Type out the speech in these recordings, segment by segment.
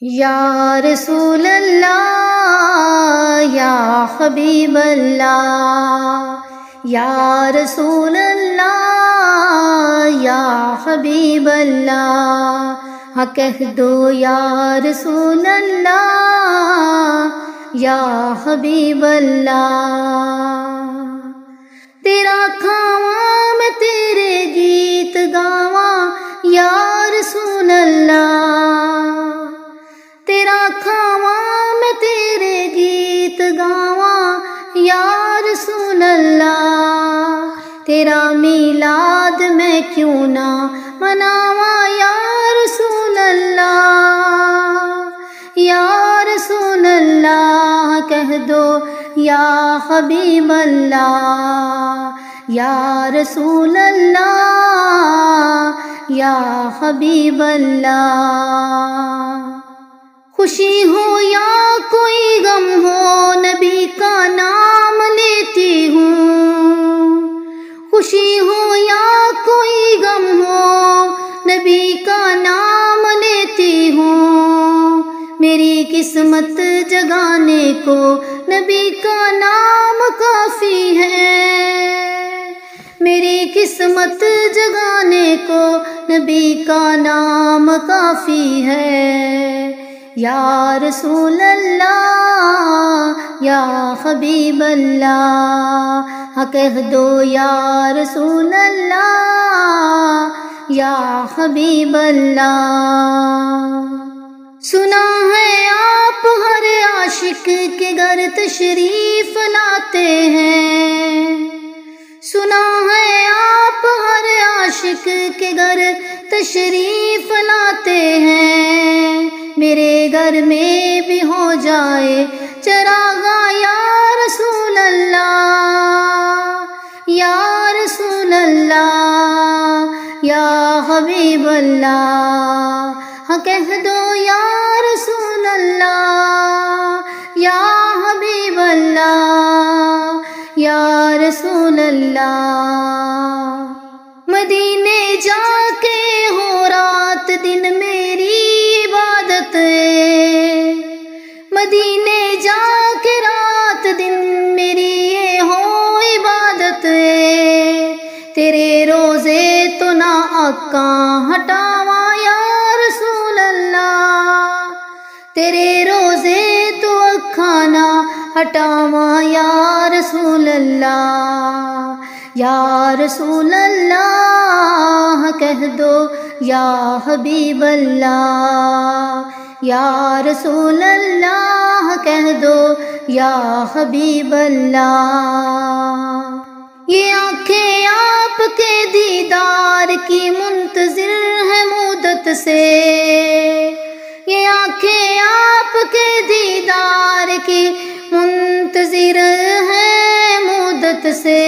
یا رسول اللہ یا حبیب اللہ، یا رسول اللہ یا حبیب اللہ، ہاں کہہ دو یا رسول اللہ یا حبیب اللہ۔ تیرا کھاواں میں تیرے گیت گاواں یا رسول اللہ، تیرا کھاواں میں تیرے گیت گاواں یا رسول اللہ، تیرا میلاد میں کیوں نہ مناواں یا رسول اللہ، یا رسول اللہ کہہ دو یا حبیب اللہ، یا رسول اللہ یا حبیب اللہ۔ خوشی ہو یا کوئی غم ہو نبی کا نام لیتی ہوں، خوشی ہو یا کوئی غم ہو نبی کا نام لیتی ہوں، میری قسمت جگانے کو نبی کا نام کافی ہے، میری قسمت جگانے کو نبی کا نام کافی ہے، یا رسول اللہ یا حبیب اللہ، ہاں کہہ دو یا رسول اللہ یا حبیب اللہ۔ سنا ہے آپ ہر عاشق کے گھر تشریف لاتے ہیں، سنا ہے آپ ہر عاشق کے گھر تشریف لاتے ہیں، میرے گھر میں بھی ہو جائے چراغاں یا رسول اللہ، یا رسول اللہ یا حبیب اللہ، ہاں کہہ دو یا رسول اللہ یا حبیب اللہ، یا رسول اللہ۔ مدینے جا کے ہو رات دن میری عبادت ہے، مدینے جا کے رات دن میری یہ ہو عبادت ہے، تیرے روزے تو نہ آنکھاں ہٹاواں یا رسول اللہ، تیرے روزے تو آنکھاں نہ ہٹاواں یا رسول اللہ، یا رسول اللہ کہہ دو یا حبیب اللہ، یا رسول اللہ کہہ دو یا حبیب اللہ۔ یہ آنکھیں آپ کے دیدار کی منتظر ہے مدت سے، یہ آنکھیں آپ کے دیدار کی منتظر ہے مدت سے،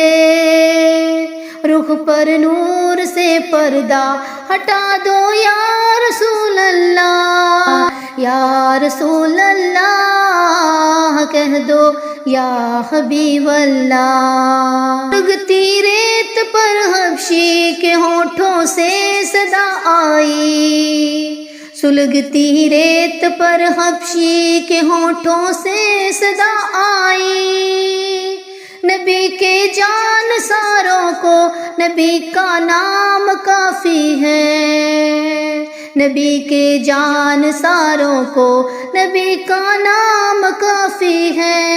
رخ پر نور سے پردہ ہٹا دو یا رسول اللہ، یا رسول اللہ کہہ دو یا حبیب اللہ۔ سلگتی ریت پر حبشی کے ہونٹوں سے صدا آئی، سلگتی ریت پر حبشی کے ہونٹوں سے صدا آئی، نبی کے جان ساروں کو نبی کا نام کافی ہے، نبی کے جان ساروں کو نبی کا نام کافی ہے،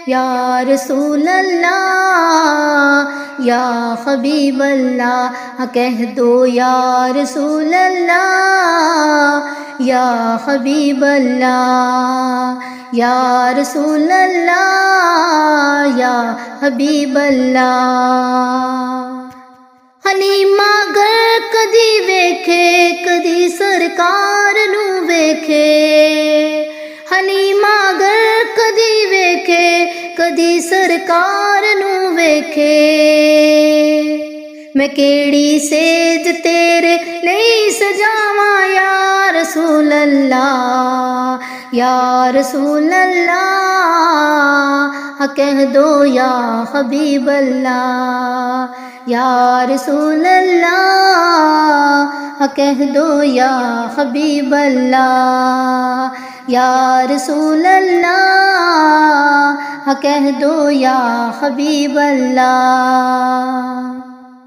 یا رسول اللہ یا حبیب اللہ، کہہ دو یا رسول اللہ یا حبیب اللہ، یا رسول اللہ یا حبیب اللہ۔ حلیمہ گر کدی ویکھے کدی سرکار نو ویکھے، حلیمہ گر کدی ویکھے کدی سرکار نو ویکھے، میں کیڑی سیج تیرے لئی سجاواں یا رسول اللہ یا رسول اللہ کہہ دو یا حبیب اللہ یا رسول اللہ کہہ دو یا حبیب اللہ یا رسول اللہ کہہ دو یا حبیب اللہ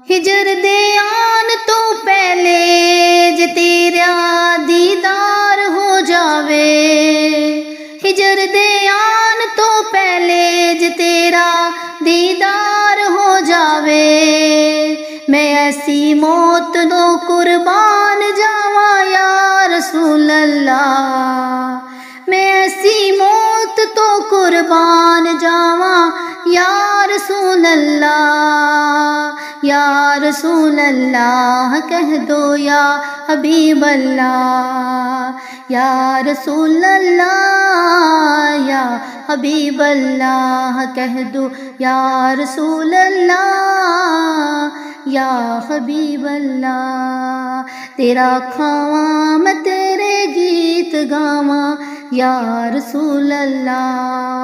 ہجر دے آن تو پہلے جے تیرا دیدار ہو جاوے ہجر دے آن تو پہلے جے تیرا دیدار ہو جاوے میں ایسی موت نو قربان جاواں یا رسول اللہ میں ایسی موت تو قربان جاواں یا رسول اللہ یا رسول اللہ کہہ دو یا حبیب اللہ یا رسول اللہ یا حبیب اللہ کہہ دو یا رسول اللہ یا حبیب اللہ تیرا کھاواں میں تیرے گیت گاواں یا رسول اللہ